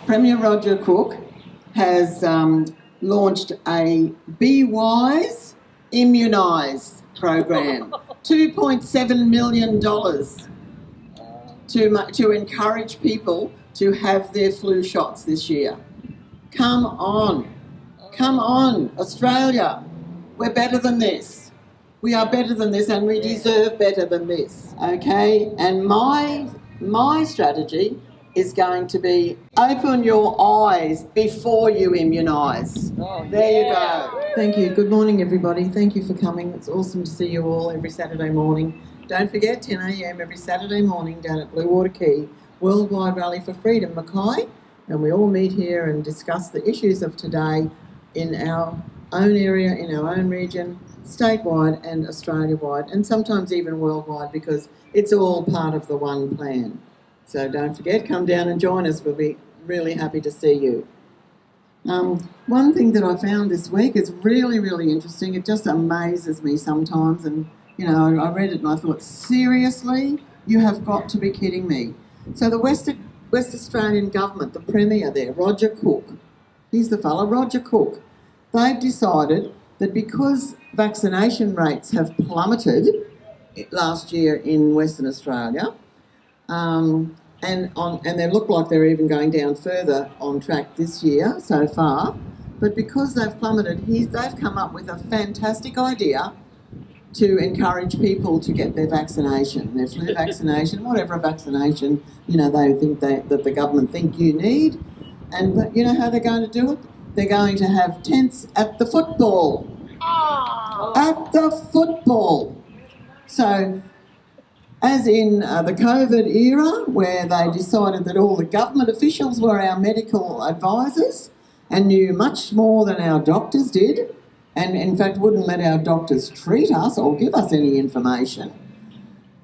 Premier Roger Cook has launched a Be Wise, Immunise program, $2.7 million to encourage people to have their flu shots this year. Come on, Australia. We're better than this. We are better than this, and we deserve better than this, okay? And my strategy is going to be open your eyes before you immunise. There you go. Thank you. Good morning, everybody. Thank you for coming. It's awesome to see you all every Saturday morning. Don't forget, 10 a.m. every Saturday morning down at Blue Water Quay, Worldwide Rally for Freedom, Mackay, and we all meet here and discuss the issues of today in our own area, in our own region, statewide and Australia-wide, and sometimes even worldwide, because it's all part of the one plan. So don't forget, come down and join us. We'll be really happy to see you. One thing that I found this week is really, really interesting. It just amazes me sometimes. And, you know, I read it and I thought, seriously? You have got to be kidding me. So the West Australian government, the Premier there, Roger Cook, he's the fella, Roger Cook, they've decided that because vaccination rates have plummeted last year in Western Australia, and they look like they're even going down further on track this year so far. But because they've plummeted, they've come up with a fantastic idea to encourage people to get their vaccination, their flu vaccination, whatever vaccination, you know, they think that the government think you need. But you know how they're going to do it? They're going to have tents at the football. At the football. So, as in the COVID era, where they decided that all the government officials were our medical advisors and knew much more than our doctors did, and in fact wouldn't let our doctors treat us or give us any information.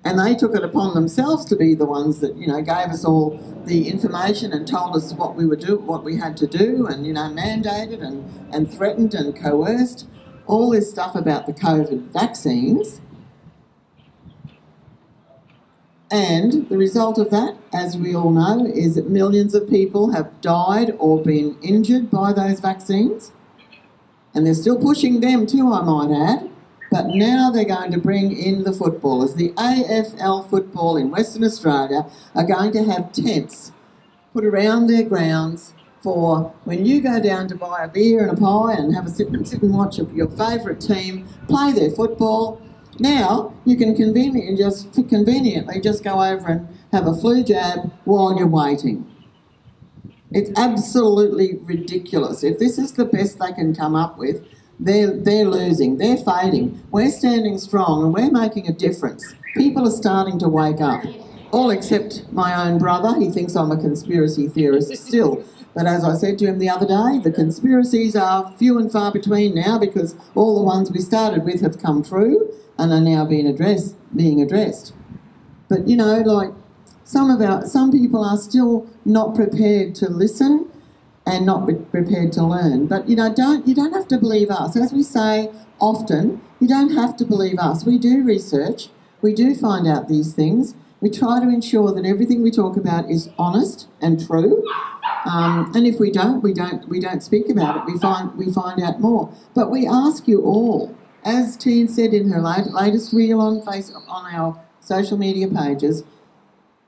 And they took it upon themselves to be the ones that, you know, gave us all the information and told us what we had to do, and, you know, mandated and threatened and coerced all this stuff about the COVID vaccines. And the result of that, as we all know, is that millions of people have died or been injured by those vaccines. And they're still pushing them too, I might add. But now they're going to bring in the footballers. The AFL football in Western Australia are going to have tents put around their grounds for when you go down to buy a beer and a pie and have a sit and watch your favourite team play their football. Now you can conveniently just go over and have a flu jab while you're waiting. It's absolutely ridiculous. If this is the best they can come up with, they're losing, they're fading. We're standing strong and we're making a difference. People are starting to wake up. All except my own brother. He thinks I'm a conspiracy theorist still. But as I said to him the other day, the conspiracies are few and far between now, because all the ones we started with have come true and are now being addressed. But, you know, like some people are still not prepared to listen and not prepared to learn. But, you know, you don't have to believe us. As we say often, you don't have to believe us. We do research. We do find out these things. We try to ensure that everything we talk about is honest and true. And if we don't speak about it. We find out more. But we ask you all, as Tien said in her latest reel on our social media pages,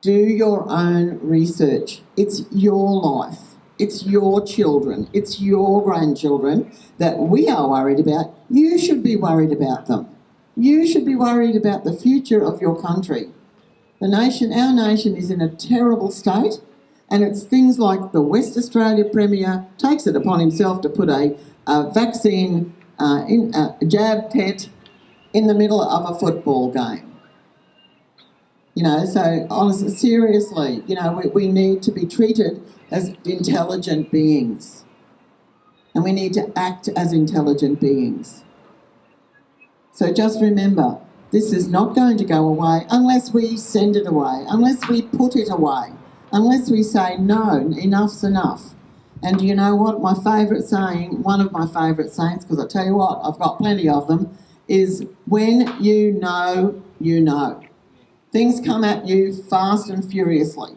do your own research. It's your life. It's your children. It's your grandchildren that we are worried about. You should be worried about them. You should be worried about the future of your country. Our nation is in a terrible state, and it's things like the West Australia Premier takes it upon himself to put a vaccine jab tent in the middle of a football game. You know, so honestly, seriously, you know, we need to be treated as intelligent beings, and we need to act as intelligent beings. So just remember, this is not going to go away unless we send it away, unless we put it away, unless we say, no, enough's enough. And you know what? My favourite saying, one of my favourite sayings, because I tell you what, I've got plenty of them, is when you know, you know. Things come at you fast and furiously.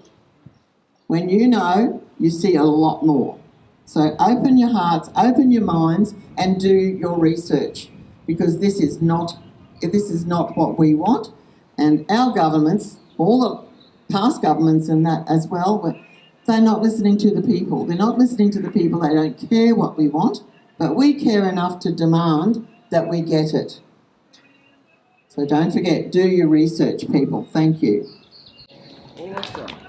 When you know, you see a lot more. So open your hearts, open your minds, and do your research, because this is not what we want. And our governments, all the past governments and that as well, they're not listening to the people. They're not listening to the people. They don't care what we want, but we care enough to demand that we get it. So don't forget, do your research, people. Thank you. Awesome.